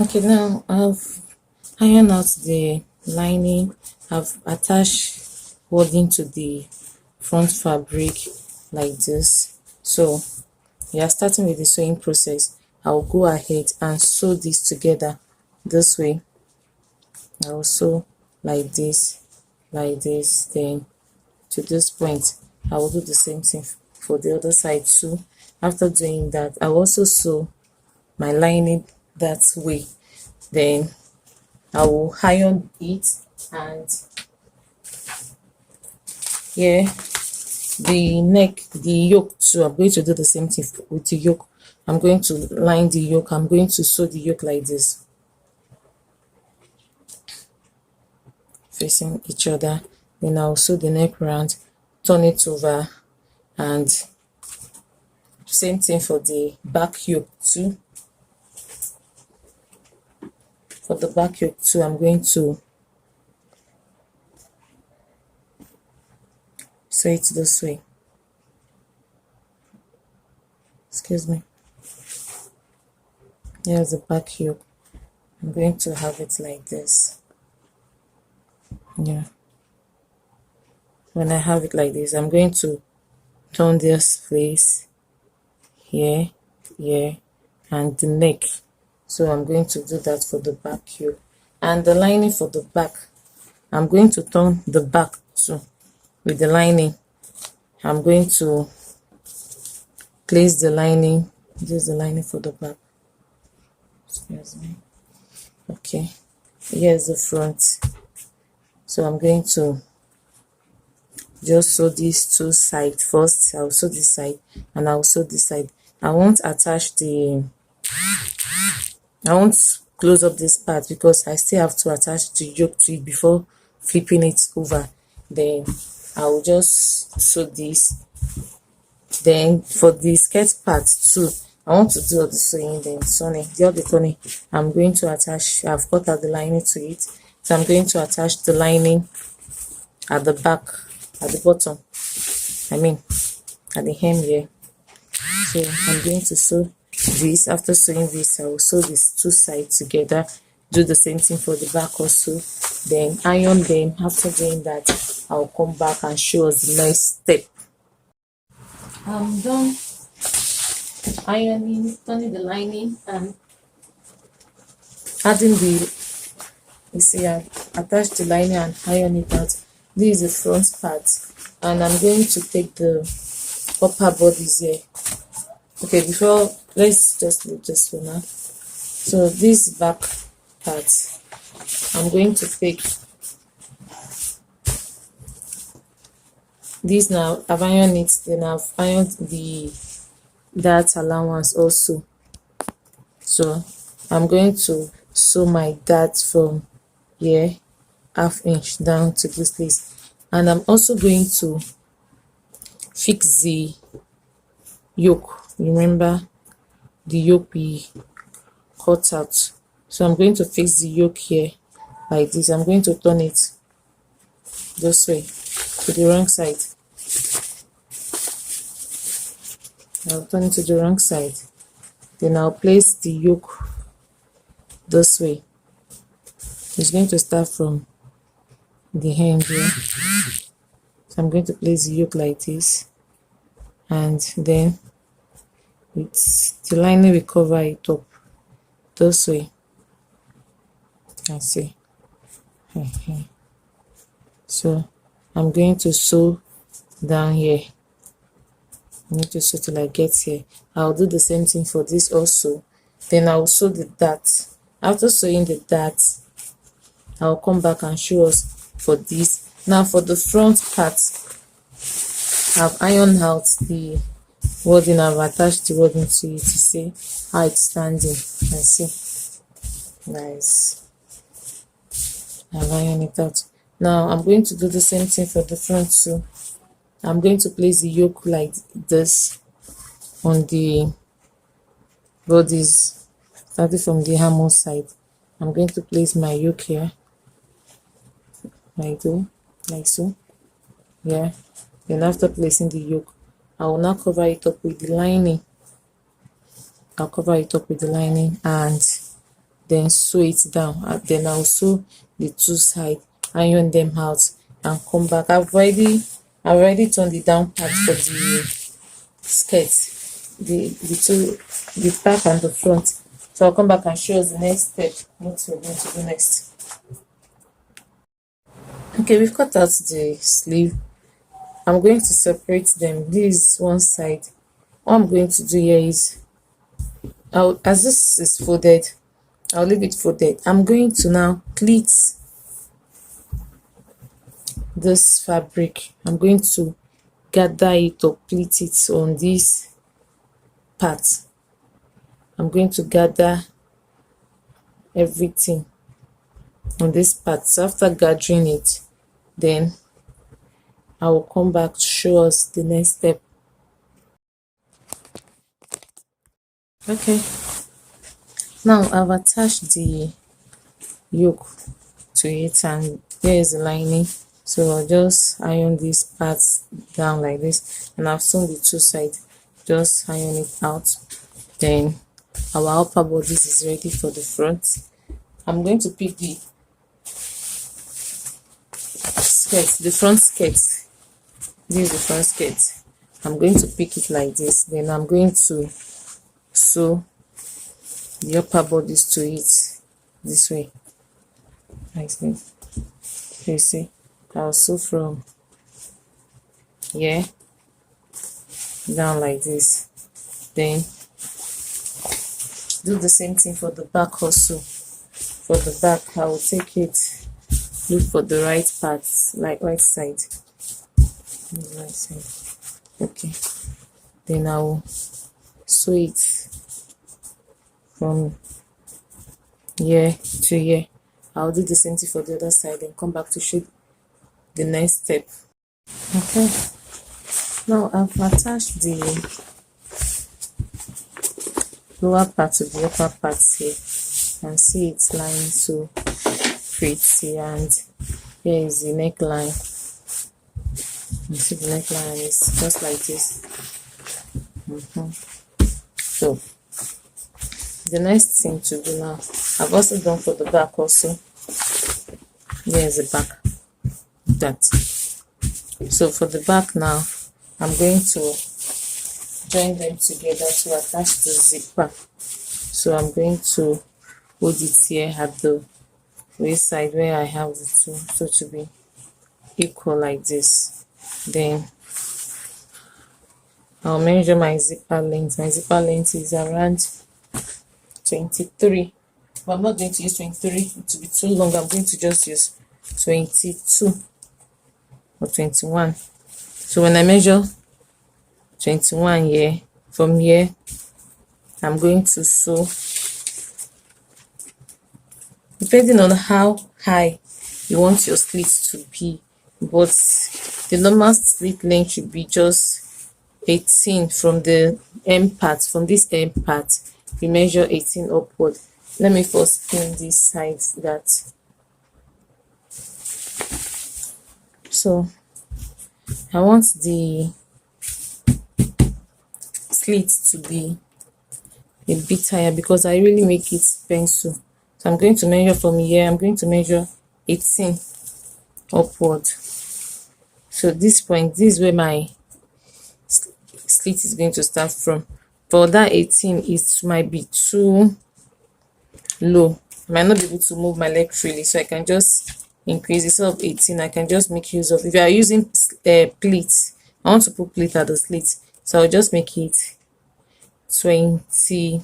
Okay, now I've ironed out the lining. I've attached wording to the front fabric like this. So we are starting with the sewing process. I'll go ahead and sew this together this way. I'll sew like this, then to this point. I will do the same thing for the other side too. After doing that, I'll also sew my lining that way. Then I will iron it, and here the neck, the yoke too, I'm going to do the same thing with the yoke. I'm going to line the yoke. I'm going to sew the yoke like this, facing each other. Then I'll sew the neck round, turn it over, and same thing for the back yoke too. For the back yoke too, I'm going to sew it this way. Excuse me. Here's the back yoke. I'm going to have it like this. Yeah. When I have it like this, I'm going to turn this face here, here, and the neck. So I'm going to do that for the back yoke. And the lining for the back, I'm going to turn the back too with the lining. I'm going to place the lining. This is the lining for the back. Excuse me. Okay, here's the front. So I'm going to just sew these two sides first. I'll sew this side and I'll sew this side. I won't close up this part because I still have to attach the yoke to it before flipping it over. Then I will just sew this. Then for the skirt part too, I want to do all the sewing. Then the other turning, I'm going to attach. I've cut out the lining to it, so I'm going to attach the lining at the back, at the bottom. I mean, at the hem here. So I'm going to sew this. After sewing this, I will sew these two sides together. Do the same thing for the back also. Then iron them. After doing that, I'll come back and show us the next step. I'm done ironing, turning the lining, and adding the, you see, I attached the lining and iron it out. This is the front part, and I'm going to take the upper bodies here. Okay, before, let's just leave this for now. So this back part, I'm going to take this. Now I've ironed it, then I've ironed the dart allowance also. So I'm going to sew my dart from here, ½ inch down to this place, and I'm also going to fix the yoke. Remember the yoke we cut out, so I'm going to fix the yoke here like this. I'm going to turn it this way to the wrong side. I'll turn it to the wrong side, then I'll place the yoke this way. It's going to start from the hem here, so I'm going to place the yoke like this, and then with the lining we cover it up this way. I see. So I'm going to sew down here. I need to sew till I get here. I'll do the same thing for this also. Then I'll sew the dart. After sewing the dart, I'll come back and show us for this. Now for the front part, I've ironed out the wording. I've attached the wording to it to see how it's standing. I see. Nice. I've ironed it out. Now I'm going to do the same thing for the front too. I'm going to place the yoke like this on the bodies, starting from the armhole side. I'm going to place my yoke here, like so. Yeah. Then after placing the yoke, I will now cover it up with the lining. I'll cover it up with the lining, and then sew it down, and then I'll sew the two side, iron them out, and come back. I've already turned the down part for the skirt, the back and the front. So I'll come back and show us the next step, what we're going to do next. Okay, we've cut out the sleeve. I'm going to separate them. This is one side. What I'm going to do here is, as this is folded, I'll leave it folded. I'm going to now pleat this fabric. I'm going to gather it or pleat it on this part. I'm going to gather everything on this part. So after gathering it, then I will come back to show us the next step. Okay, now I've attached the yoke to it, and there is the lining. So I'll just iron these parts down like this, and I've sewn the two sides. Just iron it out. Then our upper body is ready for the front. I'm going to pick the skirt, the front skirt. This is the front skirt. I'm going to pick it like this. Then I'm going to sew the upper bodies to it this way, like this. You see, I'll sew from here down like this. Then do the same thing for the back also. For the back, I will take it, look for the right part, like right side. Right side. Okay. Then I will sew it from here to here. I'll do the same thing for the other side and come back to show the next step. Okay. Now I've attached the lower part to the upper part here, and see it's lying so pretty. And here is the neckline. You see the neckline is just like this. So the next thing to do now, I've also done for the back also. Here is the back. That. So for the back now, I'm going to join them together to attach the zipper. So I'm going to hold it here at the waist side where I have the two, so to be equal like this. Then I'll measure my zipper length. My zipper length is around 23, but I'm not going to use 23, it will be too long. I'm going to just use 22 or 21. So when I measure 21 here, from here I'm going to sew, depending on how high you want your slits to be, but the normal slit length should be just 18 from the end part. From this end part we measure 18 upward. Let me first pin this side. That so I want the slit to be a bit higher because I really make it pencil. So I'm going to measure from here. I'm going to measure 18 upward. So this point, this is where my slit is going to start from. For that 18, it might be too low. I might not be able to move my leg freely, so I can just increase. Instead of 18, I can just make use of, if you are using pleats, I want to put pleat at the slit, so I'll just make it 21.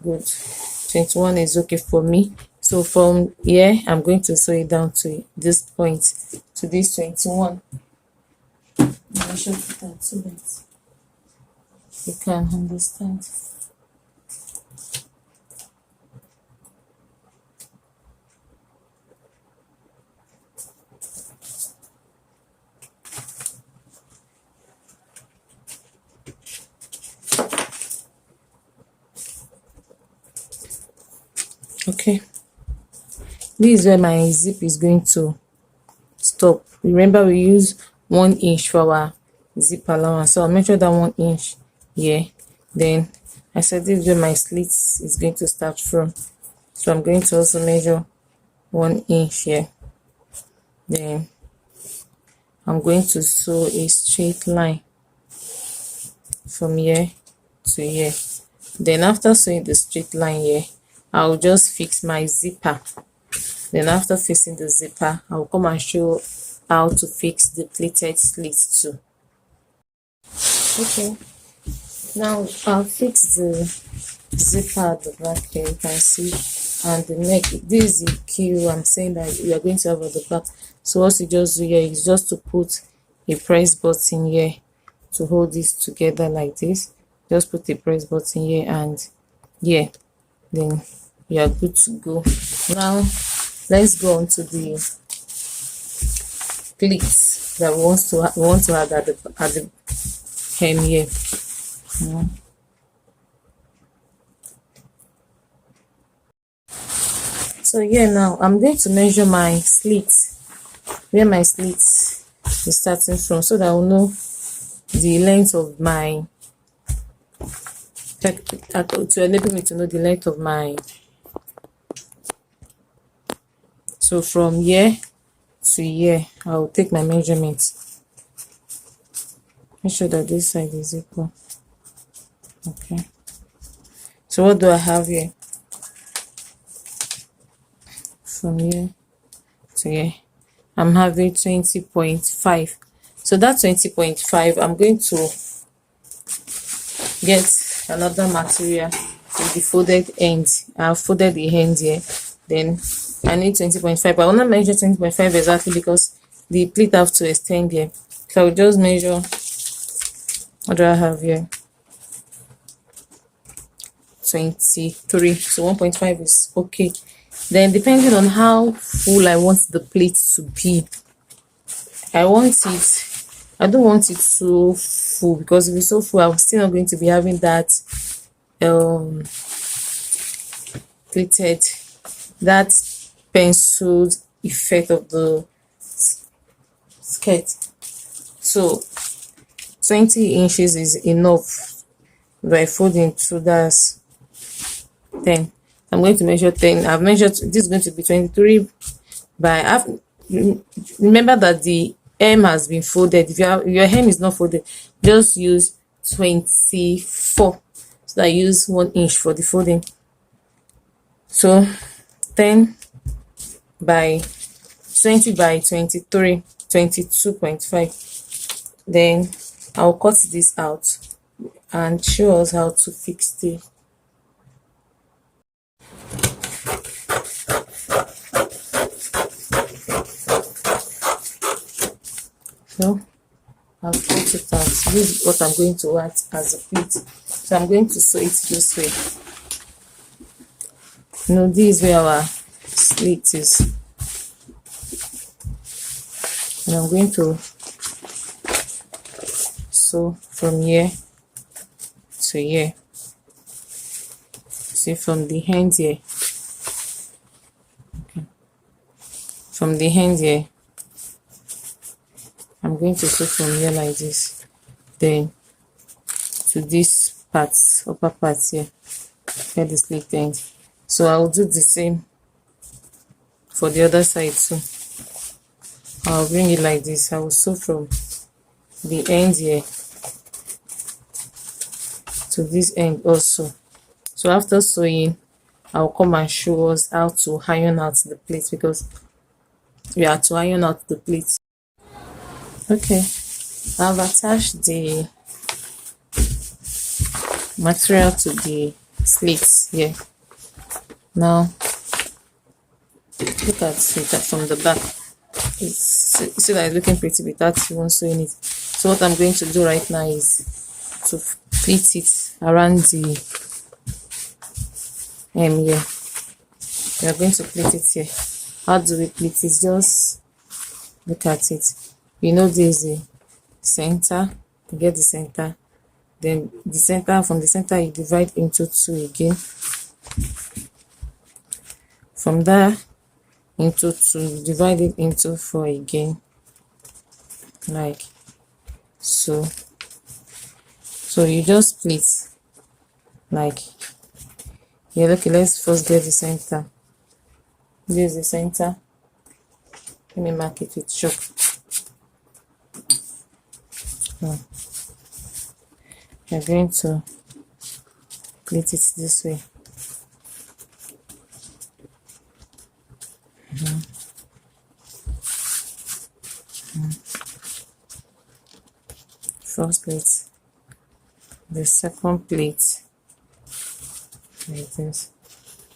Good. 21 is okay for me. So from here I'm going to sew it down to this point, to this 21. I should put that so that you can understand. Okay, this is where my zip is going to stop. Remember, we use 1 inch for our zip allowance, so I'll measure that 1 inch here. Then I said this is where my slit is going to start from, so I'm going to also measure 1 inch here. Then I'm going to sew a straight line from here to here. Then after sewing the straight line here, I'll just fix my zipper. Then after fixing the zipper, I'll come and show how to fix the pleated slit too. Okay, now I'll fix the zipper at the back here, you can see, and the neck. This is the key I'm saying that you are going to have at the back. So what you just do here is just to put a press button here to hold this together like this. Just put a press button here and here, then you are good to go. Now let's go on to the pleats that we want to add at the hem here. So here now I'm going to measure my slit, where my slit is starting from, so that I'll know the length of my, to enable me to know the length of my. So from here to here, I'll take my measurements. Make sure that this side is equal. Okay. So what do I have here? From here to here, I'm having 20.5. So that 20.5, I'm going to get another material with the folded end. I've folded the end here. Then I need 20.5. I want to measure 20.5 exactly because the pleat have to extend here. So I will just measure. What do I have here? 23. So 1.5 is okay. Then depending on how full I want the plate to be, I don't want it so full, because if it's so full, I'm still not going to be having that pleated, that penciled effect of the skirt. So 20 inches is enough by folding, so that's 10. I'm going to measure 10. I've measured, this is going to be 23 by, remember that the hem has been folded. If your hem is not folded, just use 24. So I use 1 inch for the folding. So 10 by 20 by 23, 22.5. Then I'll cut this out and show us how to fix the. So I'll cut it out. This is what I'm going to add as a pleat. So I'm going to sew it this way. This is where our slit is. And I'm going to sew from here to here. See, from the hand here. Okay. From the hand here, I'm going to sew from here like this, then to this part, upper part here, where the slit ends. So I'll do the same for the other side too. I'll bring it like this. I will sew from the end here to this end also. So after sewing, I'll come and show us how to iron out the plate, because we have to iron out the plate. Okay, I've attached the material to the slits here. Now look at it from the back. See that it's looking pretty without even sewing it. So what I'm going to do right now is to pleat it around the hem here. We are going to pleat it here. How do we pleat it? Just look at it. This is the center. You get the center. Then the center, from the center you divide into 2 again. From there into 2, divide it into 4 again, like so. So you just pleat like here. Okay, let's first get the center. This is the center. Let me mark it with chalk. You're going to plait it this way. First plate, the second plate like this,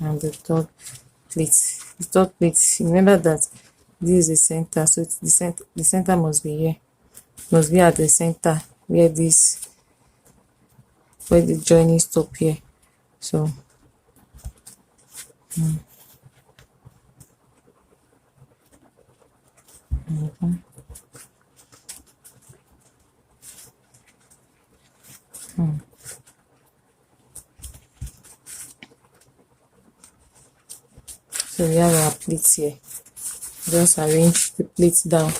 and the third plate. The third plate, remember that this is the center, so it's the center must be here, must be at the center where this, where the joining stop here. So so we have our plates here. Just arrange the plates down.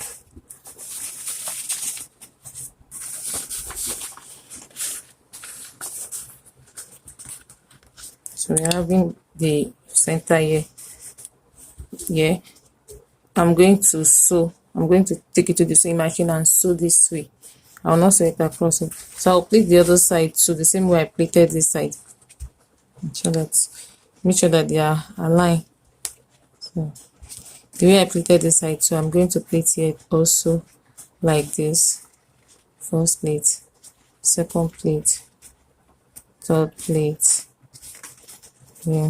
So we're having the center here. Yeah, I'm going to sew. I'm going to take it to the sewing machine and sew this way. I'll not sew it across it. So I'll plait the other side too, the same way I plaited this side. Make sure that they are aligned. So the way I plaited this side too, I'm going to plait here also like this. First plate, second plate, third plate, yeah,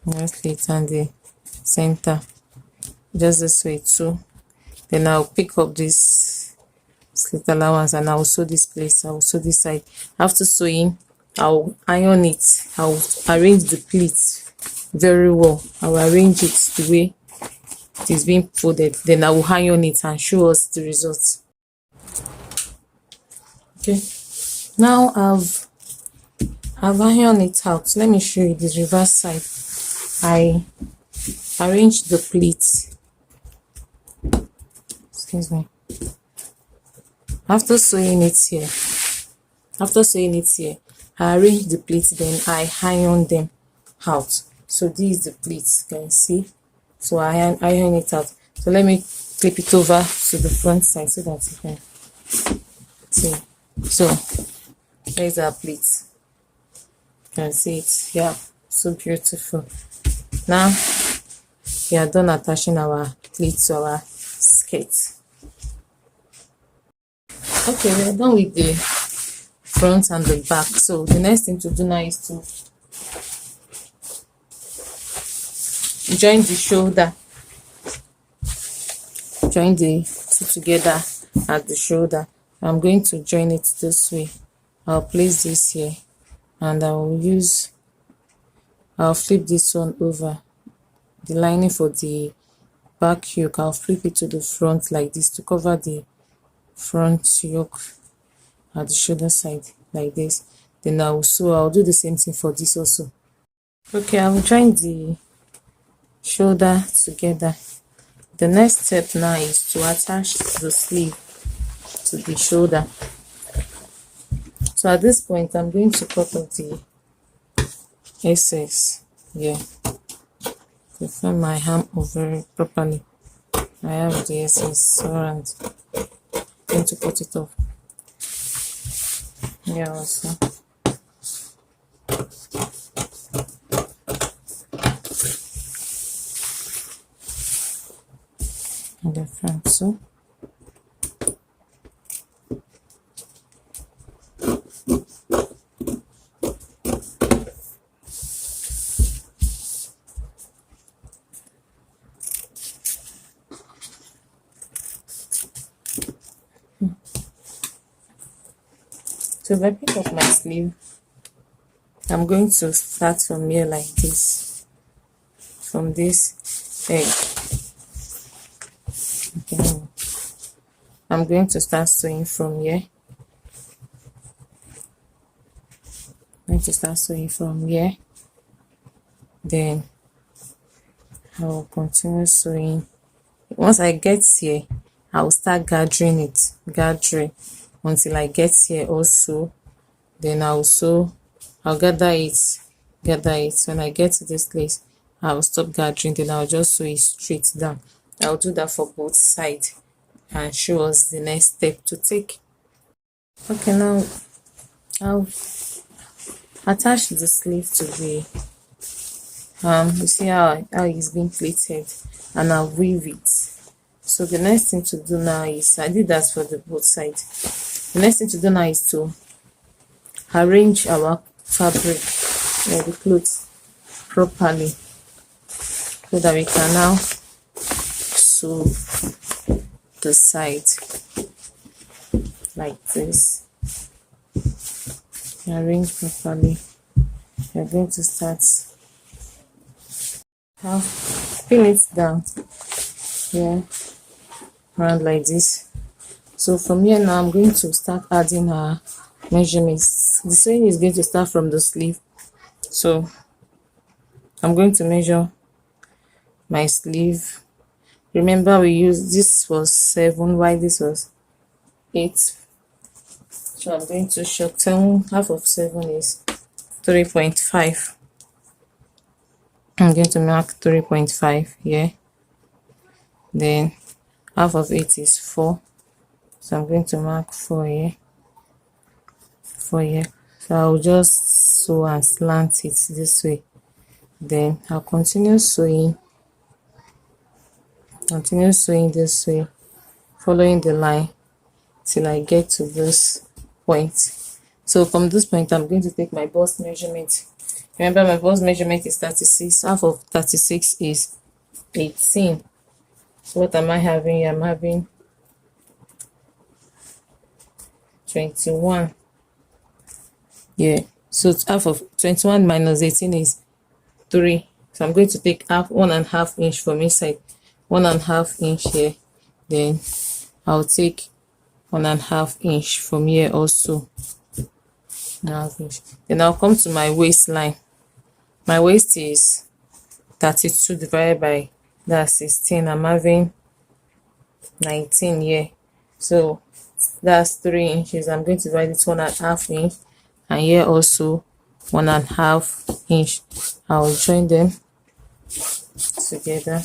next plate, and the center. Just this way too. Then I'll pick up this slit allowance and I'll sew this place. I'll sew this side. After sewing, I'll iron it. I'll arrange the pleats very well. I'll arrange it the way it is being folded. Then I will iron it and show us the results. Okay. Now I've ironed it out. Let me show you the reverse side. I arranged the pleats. Excuse me. After sewing it here, I arrange the pleats, then I iron them out. So this is the pleats, you can see. So I iron it out. So let me flip it over to the front side so that you can see. So here's our pleats. You can see it. Yeah, so beautiful. Now we are done attaching our pleats to our skirt. Okay, we are done with the front and the back. So the next thing to do now is to join the shoulder. Join the two together at the shoulder. I'm going to join it this way. I'll place this here and I'll flip this one over. The lining for the back yoke, I'll flip it to the front like this to cover the front yoke at the shoulder side like this. Then I'll do the same thing for this also. Okay, I'll join the shoulder together. The next step now is to attach the sleeve to the shoulder. So at this point, I'm going to cut off the excess here to form my arm over properly. I have the excess around. I'm going to cut it off. Yeah, also. And the front, so. So if I pick up my sleeve, I'm going to start from here like this, from this egg. Okay. I'm going to start sewing from here. Then I will continue sewing. Once I get here, I will start gathering until I get here also. then I'll gather it. When I get to this place, I'll stop gathering, then I'll just sew it straight down. I'll do that for both sides and show us the next step to take. Okay, now I'll attach the sleeve to the you see how it's being plaited, and I'll weave it. So the next thing to do now is, I did that for the both sides. The next thing to do now is to arrange our fabric, the clothes, properly, so that we can now sew the side like this. Arrange properly. You're going to start, I'll pin it down here around like this. So from here now, I'm going to start adding our measurements. The sewing is going to start from the sleeve, so I'm going to measure my sleeve. Remember, we used, this was 7, while this was 8, so I'm going to short 7. Half of 7 is 3.5. I'm going to mark 3.5 here. Then half of 8 is 4, so I'm going to mark 4 here. 4 here. So I'll just sew and slant it this way. Then I'll continue sewing this way, following the line till I get to this point. So from this point, I'm going to take my bust measurement. Remember, my bust measurement is 36. Half of 36 is 18. So what am I having? I'm having 21. Yeah, so half of 21 minus 18 is 3. So I'm going to take 1.5 inch from inside, 1.5 inch here. Then I'll take 1.5 inch from here also. 1.5 inch. Then I'll come to my waistline. My waist is 32 divided by that 16. I'm having 19 here. So that's 3 inches. I'm going to divide it 1.5 inch, and here also 1.5 inch. I'll join them together.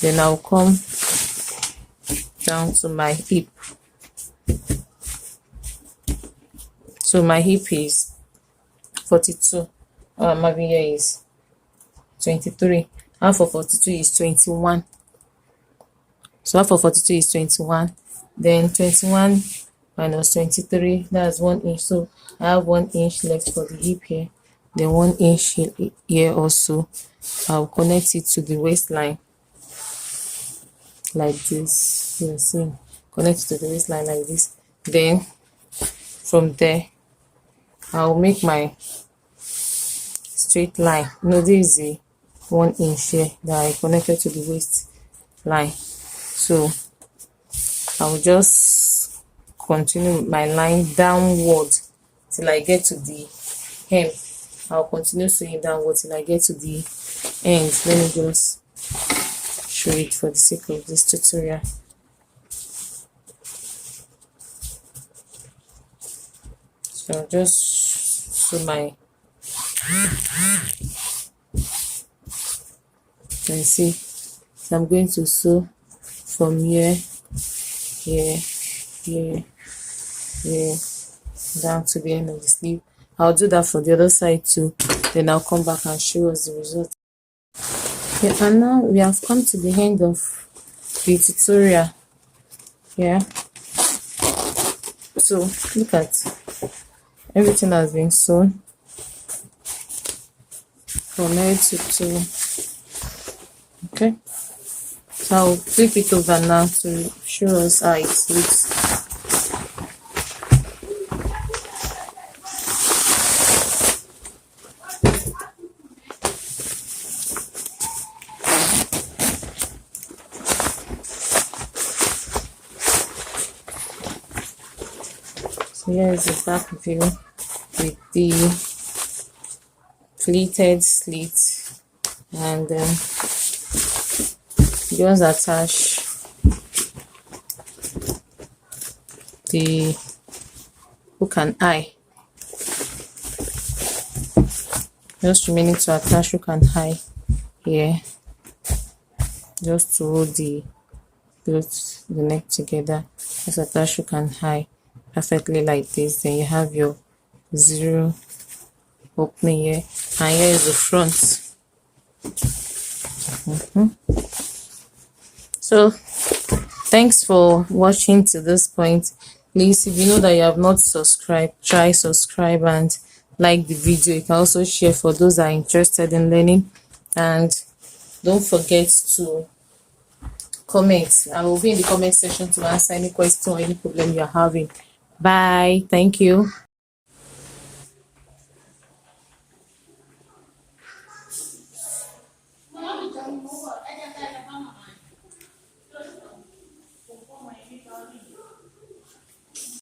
Then I'll come down to my hip. So my hip is 42. All I'm having here is 23. Half of 42 is 21. So half of 42 is 21. Then 21 minus 23, that's 1 inch. So I have 1 inch left for the hip here. Then 1 inch here also. I'll connect it to the waistline like this. You see, connect it to the waistline like this. Then from there, I'll make my straight line. No, this is the 1 inch here that I connected to the waistline. So I'll just continue my line downward till I get to the hem. I'll continue sewing downward till I get to the end. Let me just show it for the sake of this tutorial. So I'll just sew my, you see, so I'm going to sew from here, here, down to the end of the sleeve. I'll do that for the other side too. Then I'll come back and show us the result. Yeah, and now we have come to the end of the tutorial. Yeah. So look at, everything has been sewn from head to toe. Okay. So I'll flip it over now to show us how it looks. So here is the back view with the pleated slit, and just attach the hook and eye just remaining to attach hook and eye here, just to hold the close the neck together. Just attach hook and eye perfectly like this. Then you have your 0 opening here, and here is the front. So thanks for watching to this point. Please, if you know that you have not subscribed, try subscribe and like the video. You can also share for those that are interested in learning, and don't forget to comment. I will be in the comment section to answer any question or any problem you're having. Bye. Thank you.